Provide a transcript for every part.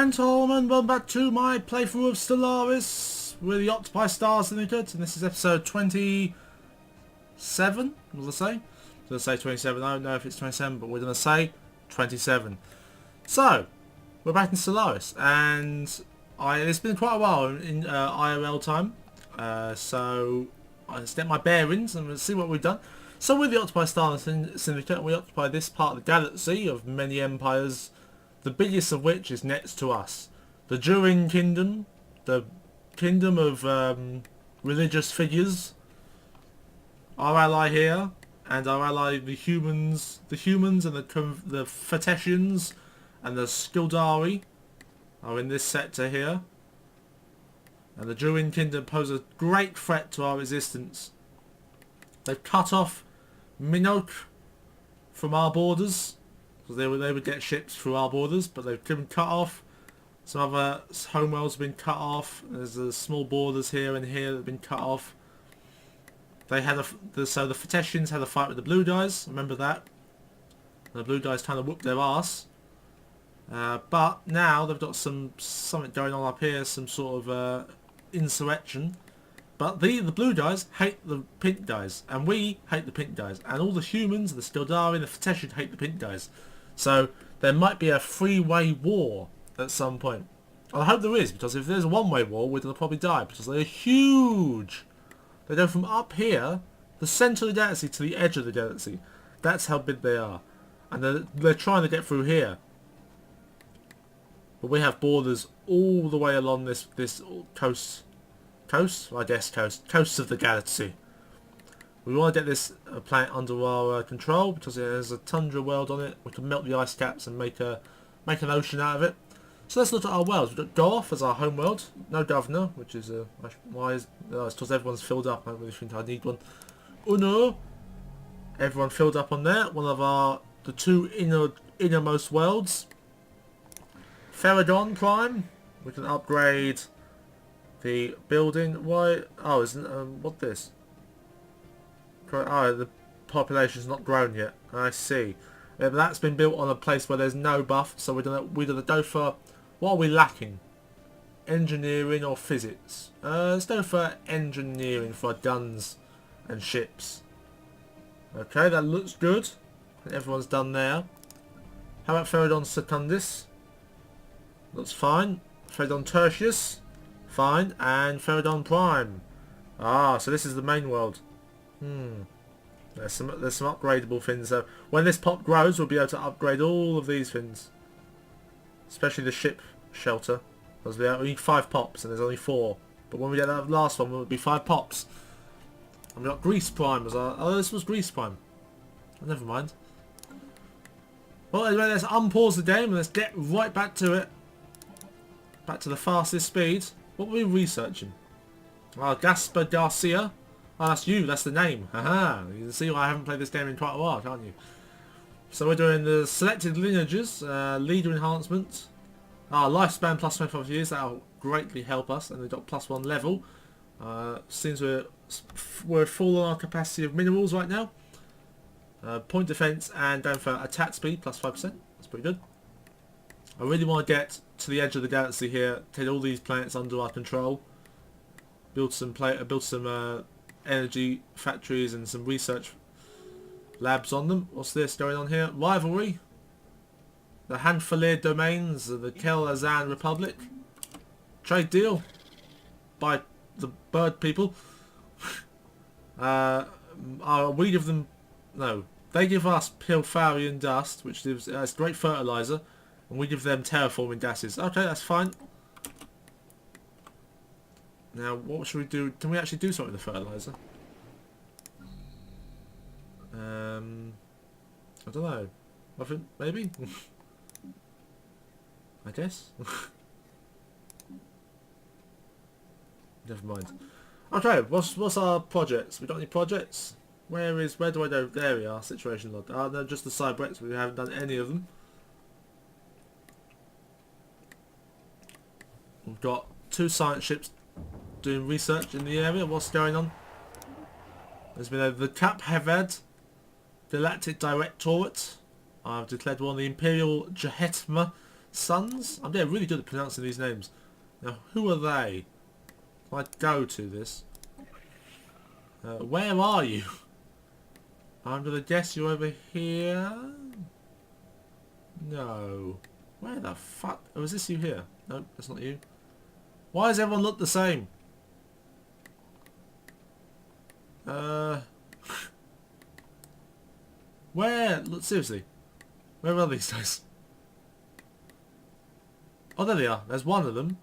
Gentlemen, welcome back to my playthrough of Stellaris with the Octopi Star Syndicate, and this is episode 27, will I say? I'm going to say 27, I don't know if it's 27, but we're going to say 27. So, we're back in Stellaris, and it's been quite a while in IRL time, so I just get my bearings and we'll see what we've done. So with the Octopi Star Syndicate, we occupy this part of the galaxy of many empires, the biggest of which is next to us. The Durin Kingdom, the kingdom of religious figures, our ally here, and our ally the humans and the Fetetians and the Skildari are in this sector here. And the Durin Kingdom pose a great threat to our existence. They've cut off Minok from our borders, because they would get ships through our borders, but they've been cut off. Some other homeworlds have been cut off. There's small borders here and here that have been cut off. They had so the Fetetians had a fight with the Blue Guys. Remember that? And the Blue Guys kind of whooped their ass. But now they've got something going on up here, some sort of insurrection. But the Blue Guys hate the Pink Guys, and we hate the Pink Guys, and all the humans, the Skildari, the Fetetians hate the Pink Guys. So there might be a three-way war at some point. I hope there is, because if there's a one-way war, we're going to probably die, because they're huge. They go from up here, the centre of the galaxy, to the edge of the galaxy. That's how big they are. And they're trying to get through here. But we have borders all the way along this coast. Coast of the galaxy. We want to get this planet under our control, because it has a tundra world on it. We can melt the ice caps and make an ocean out of it. So let's look at our worlds. We've got Golf as our home world. No governor, which is why it's because everyone's filled up. I don't really think I need one. Uno, everyone filled up on there. One of the two innermost worlds. Feridon Prime. We can upgrade the building. Why? Oh, isn't what this? Oh, the population's not grown yet. I see. Yeah, but that's been built on a place where there's no buff, so we're gonna go for, what are we lacking? Engineering or physics? Let's go for engineering for guns and ships. Okay, that looks good. Everyone's done there. How about Feridon Secundus? Looks fine. Feridon Tertius. Fine. And Feridon Prime. Ah, so this is the main world. There's some upgradable things. So when this pop grows, we'll be able to upgrade all of these things, especially the ship shelter. Because we need 5 pops, and there's only 4. But when we get that last one, it'll be 5 pops. And we got Grease Prime as our. Oh, this was Grease Prime. Oh, never mind. Well, anyway, let's unpause the game and let's get right back to it. Back to the fastest speed. What were we researching? Gaspar Garcia. Oh, that's you. That's the name. Haha. You can see why I haven't played this game in quite a while, can't you? So we're doing the selected lineages, leader enhancement. Lifespan plus 25 years. That'll greatly help us. And we've got +1 level. Seems we're full on our capacity of minerals right now. Point defense and down for attack speed plus 5%. That's pretty good. I really want to get to the edge of the galaxy here, take all these planets under our control, build some energy factories and some research labs on them. What's this going on here? Rivalry. The Hanfalir domains of the Kel Azan Republic. Trade deal by the bird people. We give them, no, they give us Pilfarian dust, which gives great fertilizer. And we give them terraforming gases. Okay, that's fine. Now, what should we do? Can we actually do something with the fertilizer? I don't know. I think maybe. I guess. Never mind. Okay, what's our projects? We got any projects? Where do I go? There we are. Situation log. No, just the Cybrex. We haven't done any of them. We've got 2 science ships doing research in the area. What's going on? There's been the Cap Hevad Galactic Directorate. I've declared war on the Imperial Jehetma Sons? I'm getting really good at pronouncing these names. Now, who are they? If I go to this... where are you? I'm going to guess you're over here? No. Where the fuck? Oh, is this you here? No, that's not you. Why does everyone look the same? Where? Look, seriously. Where are these guys? Oh, there they are. There's one of them.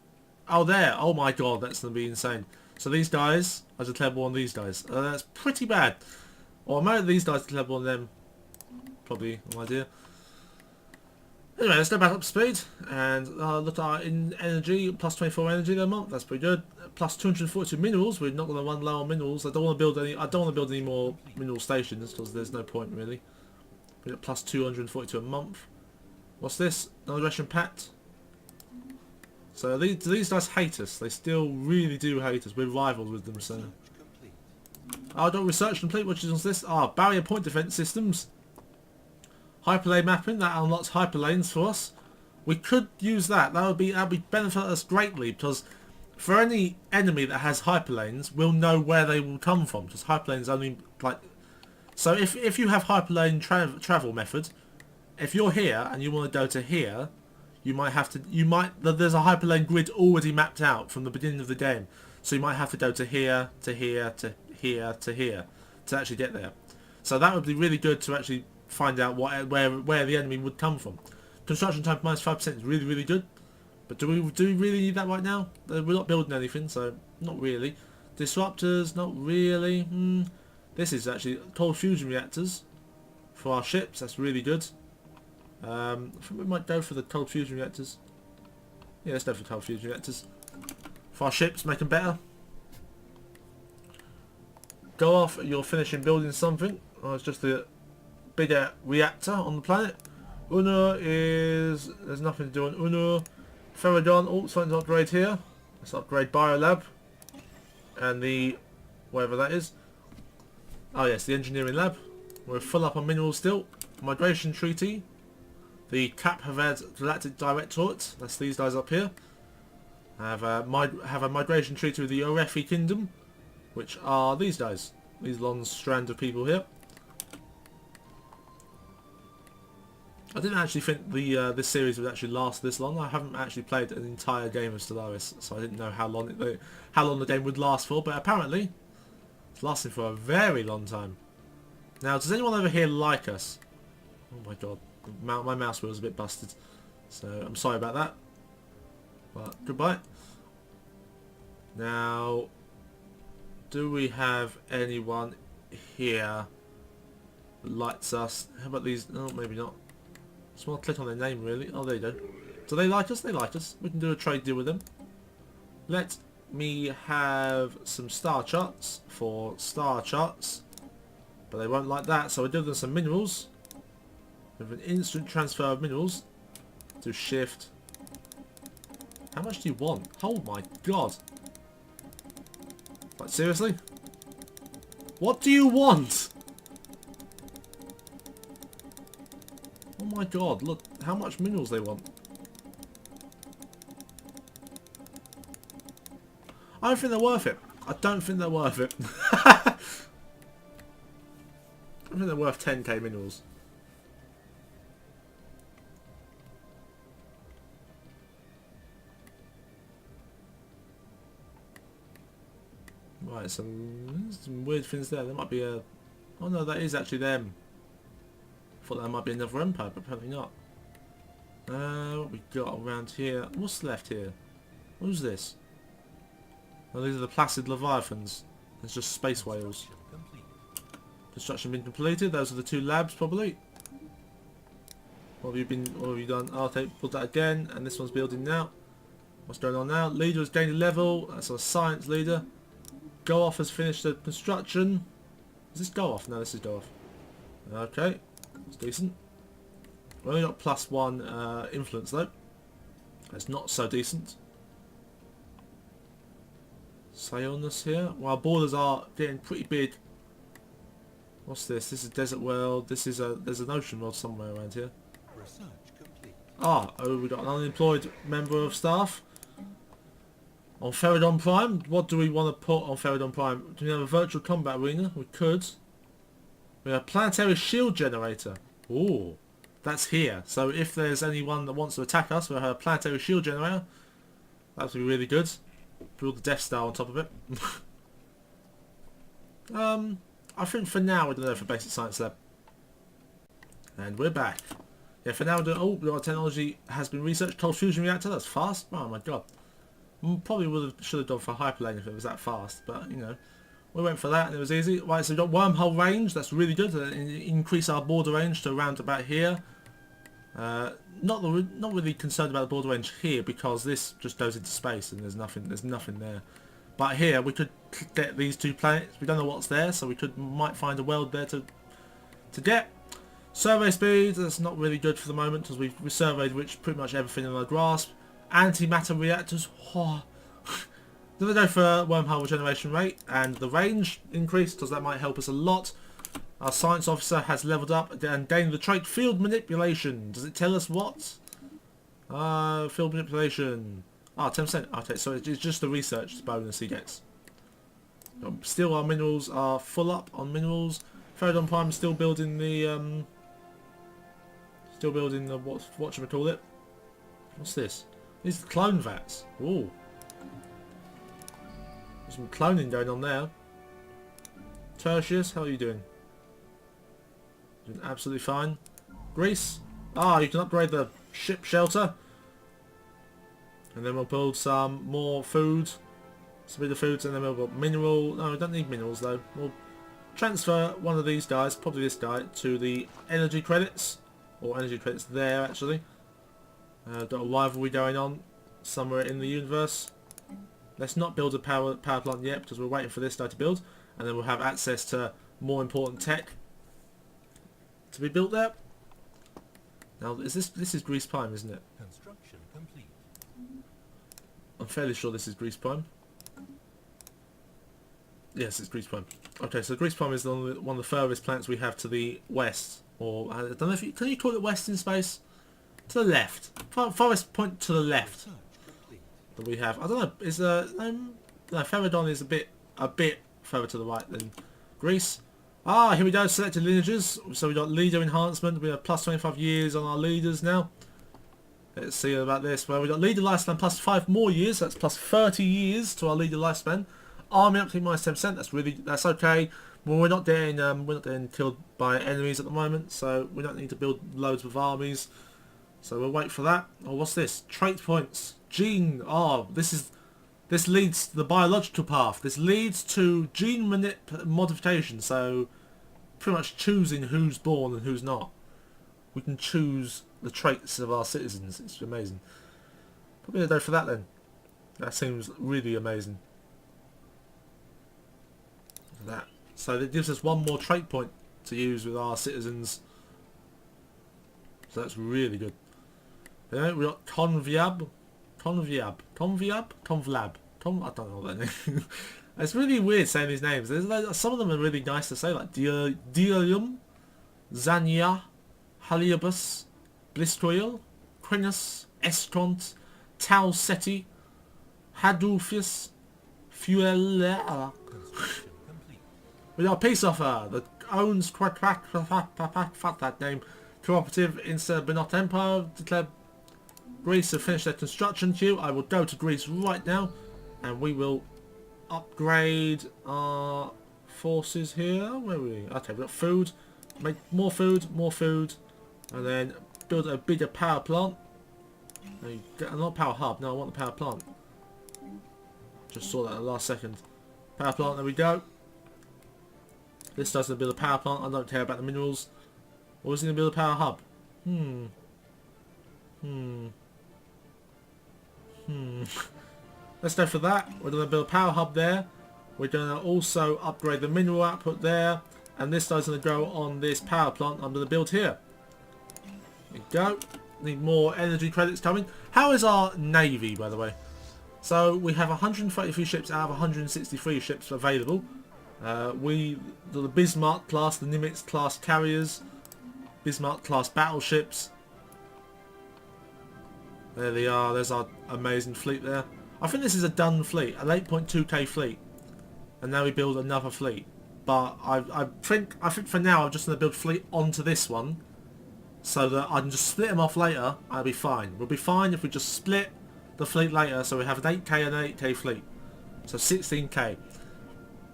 Oh, there. Oh my god, that's going to be insane. So these guys are just level on these guys. That's pretty bad. Or maybe these guys to level on them. Probably no idea. Anyway, let's go back up to speed and look at our energy. Plus 24 energy that month. That's pretty good. Plus 242 minerals. We're not going to run low on minerals. I don't want to build any. I don't want to build any more mineral stations because there's no point really. We got plus 242 a month. What's this? Another ration pact. So these guys hate us. They still really do hate us. We're rivals with them. So. I got research complete. Which is this? Barrier point defense systems. Hyperlane mapping, that unlocks hyperlanes for us. We could use that. That would benefit us greatly because for any enemy that has hyperlanes, we'll know where they will come from because hyperlanes only like. So if you have hyperlane travel method, if you're here and you want to go to here, you might have to. There's a hyperlane grid already mapped out from the beginning of the game, so you might have to go to here, to here, to here, to here to actually get there. So that would be really good to actually find out where the enemy would come from. Construction time minus 5% is really good, but do we really need that right now? We're not building anything, so not really. Disruptors, not really. This is actually cold fusion reactors for our ships. That's really good. I think we might go for the cold fusion reactors. Yeah, let's go for cold fusion reactors for our ships. Make them better. Go off. You're finishing building something. Oh, it's just the bigger reactor on the planet. There's nothing to do on Uno. Ferradon, something to upgrade here. Let's upgrade Biolab. And the, whatever that is. Oh yes, the engineering lab. We're full up on minerals still. Migration treaty. The Cap Havad Galactic Directorate. That's these guys up here. Have a migration treaty with the Orefi Kingdom. Which are these guys. These long strand of people here. I didn't actually think this series would actually last this long. I haven't actually played an entire game of Stellaris, so I didn't know how long the game would last for. But apparently, it's lasting for a very long time. Now, does anyone over here like us? Oh my god, my mouse wheel is a bit busted, so I'm sorry about that. But goodbye. Now, do we have anyone here that likes us? How about these? Oh, maybe not. Just want to click on their name really. Oh, there you go. Do they like us? They like us. We can do a trade deal with them. Let me have some star charts for star charts. But they won't like that, so we'll give them some minerals. With an instant transfer of minerals. Do shift. How much do you want? Oh my god. Like, seriously? What do you want? Oh my god, look how much minerals they want. I don't think they're worth it. I don't think they're worth it. I think they're worth 10k minerals. Right, some weird things there. There might be a... Oh no, that is actually them. Thought that might be another empire, but apparently not. What we got around here? What's left here? Who's this? Oh, these are the placid leviathans. It's just space whales. Construction been completed. Those are the two labs, probably. What have you done? Oh, okay, put that again, and this one's building now. What's going on now? Leader has gained a level. That's our science leader. Go off has finished the construction. Is this go off? No, this is go off. Okay. It's decent. We only got +1 influence though. It's not so decent. Sailness here. Well, our borders are getting pretty big. What's this? This is desert world. This is there's an ocean world somewhere around here. Research complete. Ah, oh, we got an unemployed member of staff. On Feridon Prime, what do we want to put on Feridon Prime? Do we have a virtual combat arena? We could. We have a planetary shield generator. Ooh, that's here. So if there's anyone that wants to attack us, we'll have a planetary shield generator. That would be really good. Build the Death Star on top of it. I think for now we're done for Basic Science Lab. And we're back. Yeah, for now we're doing... Oh, our technology has been researched. Cold fusion reactor, that's fast. Oh my god. Probably should have done for Hyperlane if it was that fast, but you know, we went for that and it was easy. Right, so we've got wormhole range, that's really good. Increase our border range to around about here. Not really concerned about the border range here because this just goes into space and there's nothing there. But here we could get these two planets. We don't know what's there, so we might find a world there to get. Survey speed, that's not really good for the moment because we've surveyed pretty much everything in our grasp. Antimatter reactors. Oh. Then we go for wormhole regeneration rate and the range increase because that might help us a lot. Our science officer has leveled up and gained the trait field manipulation. Does it tell us what? Field manipulation. 10%. Okay, so it's just the research bonus he gets. Still, our minerals are full up on minerals. Feridon Prime is still building the whatchamacallit. What's this? These are clone vats. Ooh. There's some cloning going on there. Tertius, how are you doing? Doing absolutely fine. Greece. You can upgrade the ship shelter. And then we'll build some more food. Some bit of foods and then we'll build mineral. No, we don't need minerals though. We'll transfer one of these guys, probably this guy, to the energy credits. Or energy credits there actually. Got a rivalry going on somewhere in the universe. Let's not build a power plant yet because we're waiting for this guy to build, and then we'll have access to more important tech to be built there. Now, this is Greece Prime, isn't it? Construction complete. I'm fairly sure this is Greece Prime. Yes, it's Greece Prime. Okay, so Greece Prime is one of the furthest planets we have to the west, or I don't know if can you call it west in space? To the left, farthest point to the left that we have. I don't know. Is no, Feridon is a bit further to the right than Greece. Here we go. Selected lineages. So we got leader enhancement. We have plus 25 years on our leaders now. Let's see about this. Well, we got leader lifespan plus 5 more years. So that's plus 30 years to our leader lifespan. Army upkeep minus 10%. That's okay. Well, we're not getting killed by enemies at the moment, so we don't need to build loads of armies. So we'll wait for that. Oh, what's this? Trait points. Gene. This leads to the biological path. This leads to gene modification. So pretty much choosing who's born and who's not. We can choose the traits of our citizens. It's amazing. Probably gonna go for that then. That seems really amazing. That. So that gives us one more trait point to use with our citizens. So that's really good. Then we got Conviab. I don't know that name. It's really weird saying these names. Some of them are really nice to say, like Dialium, Zania, Haliobus, Bliscoil, Quinus, Escont, Talseti, Hadulfius, Fuella. We got a peace offer that owns fuck that name. Cooperative instead but not Empire. Declare Greece have finished their construction queue. I will go to Greece right now and we will upgrade our forces here. Where are we? Okay, we've got food. Make more food, and then build a bigger power plant. Not power hub, no, I want the power plant. Just saw that at the last second. Power plant, there we go. This doesn't build a power plant, I don't care about the minerals. Or is it going to build a power hub? Let's go for that. We're going to build a power hub there. We're going to also upgrade the mineral output there. And this guy's going to go on this power plant I'm going to build here. There we go. Need more energy credits coming. How is our navy, by the way? So we have 133 ships out of 163 ships available. The Bismarck class, the Nimitz class carriers, Bismarck class battleships, There they are. There's our amazing fleet there. I think this is a done fleet, an 8.2k fleet, and now we build another fleet. But I think for now I'm just going to build fleet onto this one, so that I can just split them off later. I'll be fine. We'll be fine if we just split the fleet later, so we have an 8k and an 8k fleet, so 16k.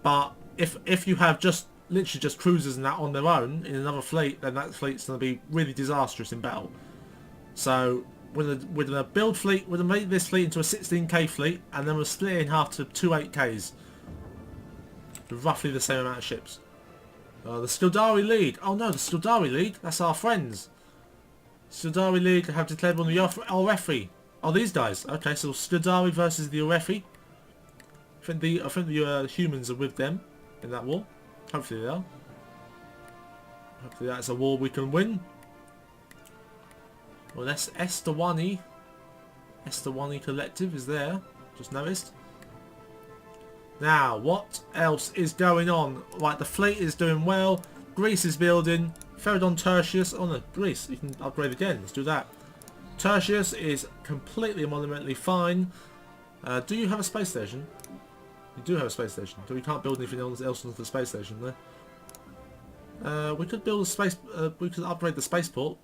But if you have just literally just cruisers and that on their own in another fleet, then that fleet's going to be really disastrous in battle. So we're gonna build fleet. We're gonna make this fleet into a 16k fleet, and then we'll split it in half to 2 8ks, with roughly the same amount of ships. The Stellaris League. Oh no, the Stellaris League. That's our friends. Stellaris League have declared on the Orefi. Oh, these guys. Okay, so Stellaris versus the Orefi. I think the humans are with them in that war. Hopefully they are. Hopefully that's a war we can win. Well, that's Estawani. Estawani Collective is there. Just noticed. Now, what else is going on? Right, the fleet is doing well. Greece is building. Feridon Tertius. Oh no, Greece. You can upgrade again. Let's do that. Tertius is completely monumentally fine. Do you have a space station? You do have a space station. So we can't build anything else onto the space station there. We could build a space. We could upgrade the spaceport.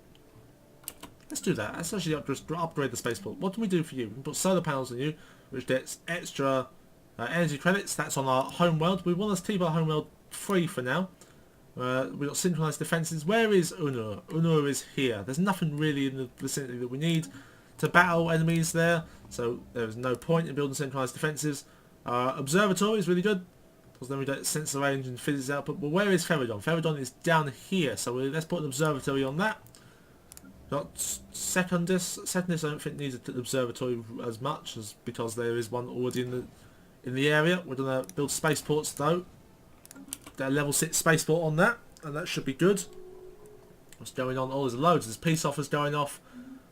Let's do that. Let's actually upgrade the spaceport. What can we do for you? We can put solar panels on you, which gets extra energy credits. That's on our home world. We want to keep our home world free for now. We've got synchronized defenses. Where is Unur? Unur is here. There's nothing really in the vicinity that we need to battle enemies there, so there's no point in building synchronized defenses. Observatory is really good, because then we don't sensor range and physics output. But where is Feridon? Feridon is down here, so let's put an observatory on that. Got Secundus. Secundus I don't think needs an observatory as much, as because there is one already in the area. We're gonna build spaceports though. Get a level 6 spaceport on that, and that should be good. What's going on? Oh, there's loads. There's peace offers going off.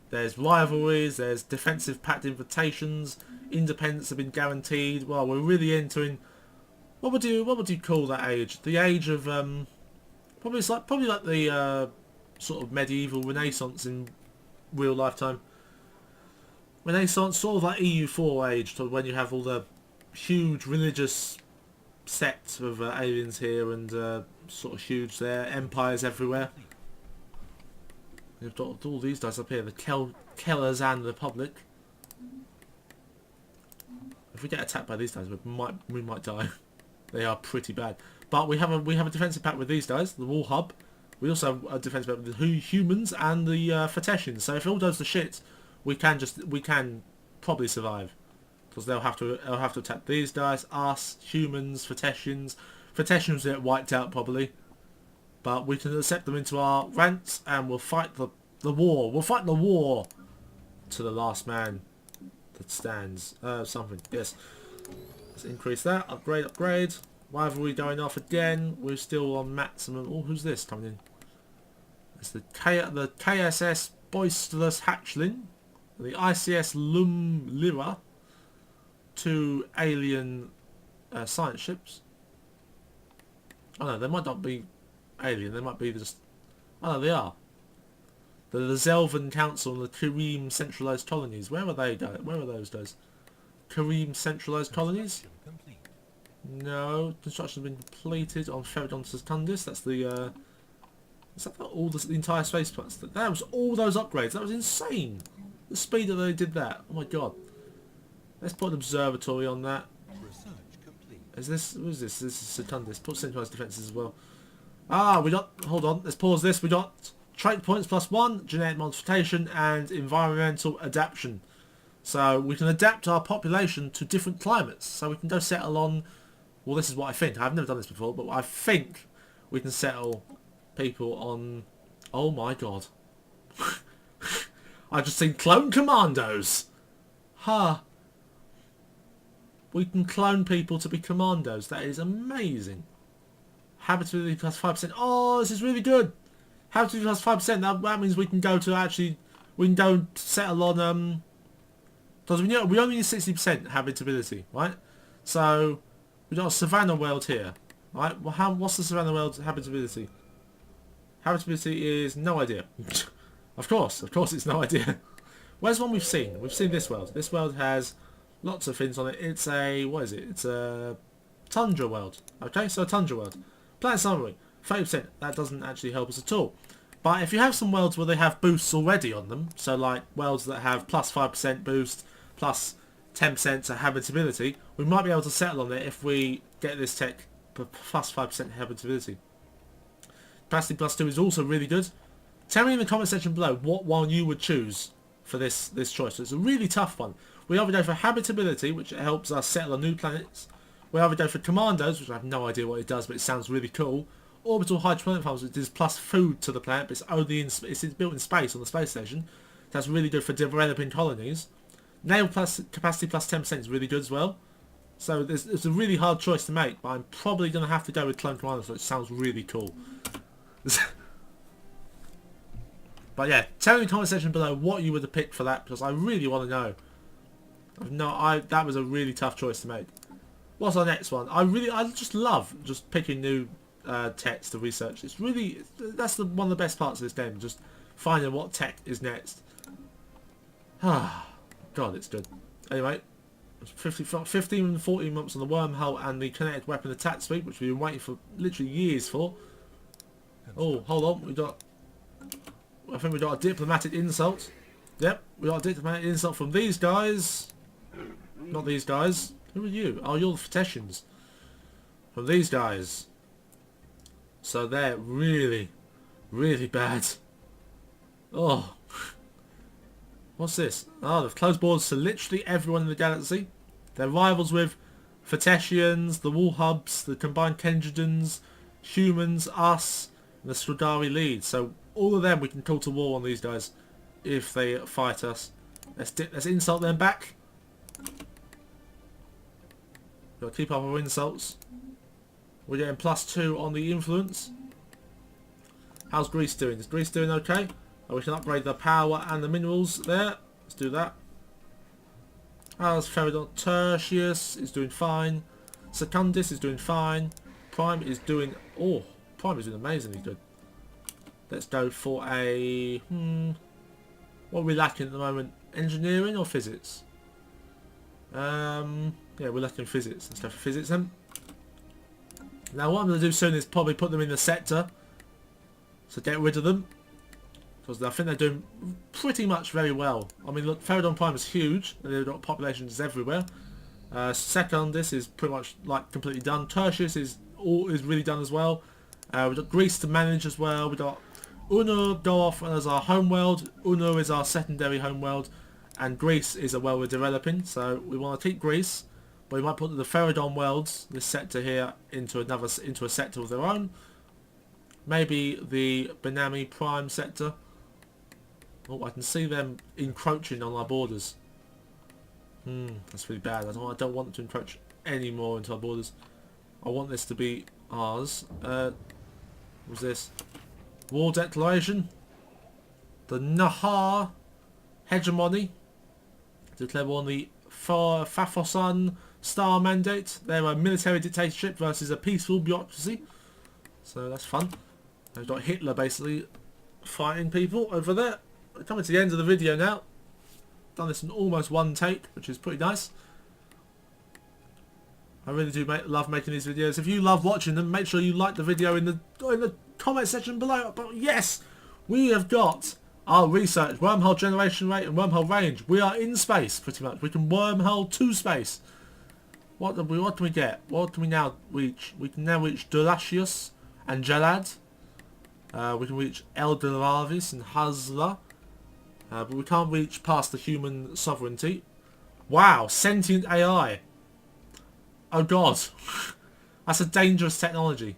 There's rivalries. There's defensive pact invitations. Independence have been guaranteed. Well, we're really entering. What would you call that age? The age of probably like the sort of medieval Renaissance in real lifetime. Renaissance, sort of like EU4 age, to when you have all the huge religious sects of aliens here, and sort of huge there, empires everywhere. You've got all these guys up here, the Kellers and the Republic. If we get attacked by these guys, we might die. They are pretty bad. But we have a defensive pact with these guys, the Wall Hub. We also have a defensive pact with the humans and the Fetetians. So if it all goes to shit, we can probably survive, because they'll have to attack these guys, us, humans, Fetetians. Fetetians get wiped out probably, but we can accept them into our ranks, and we'll fight the war. We'll fight the war to the last man that stands. Something. Yes. Let's increase that. Upgrade. Rivalry going off again. We're still on maximum. Oh, who's this coming in? It's the KSS Boisterous Hatchling, the ICS Lum Lyra. 2 alien science ships. Oh no, they might not be alien. They might be just. Oh no, they are. The Zelvan Council and the Kareem Centralized Colonies. Where are they? Where are those guys? Kareem Centralized Colonies? No, construction has been completed on Feridon Secundus. That's the. Is that all the entire space plans? That was all those upgrades. That was insane. The speed that they did that. Oh my god. Let's put an observatory on that. Is this? What is this? This is Secundus. Put centralized defences as well. Ah, we got. Hold on. Let's pause this. We got trait points +1, genetic modification, and environmental adaptation. So we can adapt our population to different climates. So we can go settle on. Well, this is what I think. I've never done this before, but I think we can settle people on. Oh my god! I just seen clone commandos. Ha! We can clone people to be commandos. That is amazing. Habitability +5%. Oh, this is really good. Habitability +5%. That means we can go to we can go settle on because we only need 60% habitability, right? So we got a savannah world here, right? Well, what's the savannah world's habitability? Habitability is no idea. Of course it's no idea. Where's one we've seen? We've seen this world. This world has lots of things on it. It's a, what is it? It's a tundra world. Okay, so a tundra world. Planet summary, 30%. That doesn't actually help us at all. But if you have some worlds where they have boosts already on them, so like worlds that have plus 5% boost, plus 10% to habitability, we might be able to settle on it if we get this tech plus 5% habitability. Capacity plus 2 is also really good. Tell me in the comment section below what one you would choose for this choice. So it's a really tough one. We either go for habitability, which helps us settle on new planets. We either go for commandos, which I have no idea what it does, but it sounds really cool. Orbital hydroponic farms, which is plus food to the planet, but it's only it's built in space on the space station. That's really good for developing colonies. Naval plus capacity plus 10% is really good as well. So it's a really hard choice to make, but I'm probably going to have to go with clone commandos, which sounds really cool. But yeah, tell me in the comment section below what you would have picked for that, because I really want to know. That was a really tough choice to make. What's our next one? I just love just picking new techs to research. It's really, that's one of the best parts of this game, just finding what tech is next. Ah, God, it's good. Anyway, 15 and 14 months on the wormhole and the kinetic weapon attack suite, which we've been waiting for literally years for. Oh, hold on, I think we got a diplomatic insult. Yep, we got a diplomatic insult from these guys. Not these guys. Who are you? Oh, you're the Fetetians. From these guys. So they're really, really bad. Oh. What's this? Oh, they've closed borders to literally everyone in the galaxy. They're rivals with Fetetians, the Woolhubs, the combined Kendridans, humans, us, and the Strudari lead. So all of them we can call to war on these guys if they fight us. Let's insult them back. Gotta keep up our insults. We're getting +2 on the influence. How's Greece doing? Is Greece doing okay? Oh, we can upgrade the power and the minerals there. Let's do that. How's Feridon? Tertius is doing fine. Secundus is doing fine. Prime is doing... Oh, Prime is doing amazingly good. Let's go for a... What are we lacking at the moment? Engineering or physics? Yeah, we're lacking physics. Let's go for physics then. Now what I'm going to do soon is probably put them in the sector. So get rid of them. Because I think they're doing pretty much very well. I mean, look, Feridon Prime is huge. And they've got populations everywhere. Secundus is pretty much like completely done. Tertius is really done as well. We've got Greece to manage as well. We've got Uno go off as our homeworld. Uno is our secondary homeworld. And Greece is a world we're developing. So we want to keep Greece. But we might put the Feridon worlds, this sector here, into a sector of their own. Maybe the Benami Prime sector. Oh, I can see them encroaching on our borders. That's really bad. I don't want them to encroach any more into our borders. I want this to be ours. What's this? War declaration. The Nahar hegemony. Declare war on the Fafosan Star Mandate. They're a military dictatorship versus a peaceful bureaucracy. So that's fun. I've got Hitler basically fighting people over there. We're coming to the end of the video now. Done this in almost one take, which is pretty nice. I really do love making these videos. If you love watching them, make sure you like the video in the comment section below. But yes, we have got our research, wormhole generation rate and wormhole range. We are in space pretty much. We can wormhole to space. What can we get? What can we now reach? We can now reach Durasius and Jalad. We can reach Elderavis and Hazla. But we can't reach past the human sovereignty. Wow, sentient AI. Oh god. That's a dangerous technology.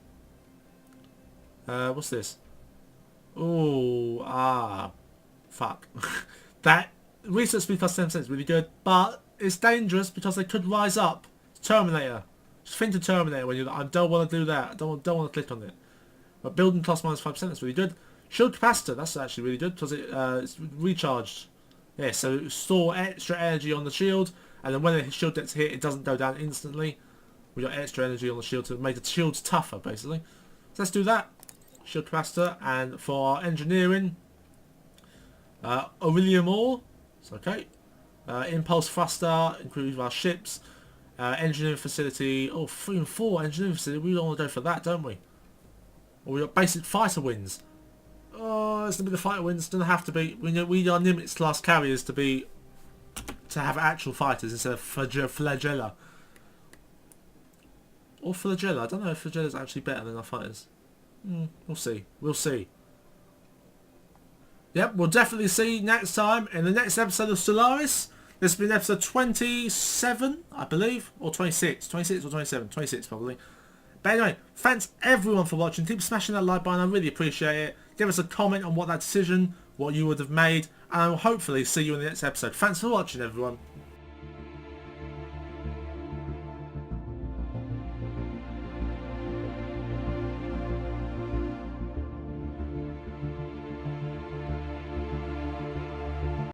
What's this? Oh, fuck. That research speed plus 10% is really good, but it's dangerous because they could rise up. Terminator. Just think of Terminator when you're like, I don't want to do that. I don't want to click on it. But building plus minus 5% is really good. Shield capacitor, that's actually really good because it's recharged. Yeah, so store extra energy on the shield, and then when the shield gets hit, it doesn't go down instantly. We got extra energy on the shield to make the shields tougher, basically. So let's do that. Shield capacitor, and for our engineering, Aurelium ore. It's okay. Impulse thruster, improve our ships. Engineering facility. Oh, 3 and 4 engineering facility. We don't want to go for that, don't we? Or we got basic fighter wins. Oh, it's going to be the fighter wins. Doesn't have to be. We are Nimitz class carriers to have actual fighters instead of flagella. Or flagella. I don't know if flagella is actually better than our fighters. We'll see. We'll see. Yep, we'll definitely see next time in the next episode of Stellaris. This has been episode 27, I believe, or 26. 26 or 27. 26 probably. But anyway, thanks everyone for watching. Keep smashing that like button. I really appreciate it. Give us a comment on what that decision, what you would have made, and I will hopefully see you in the next episode. Thanks for watching, everyone.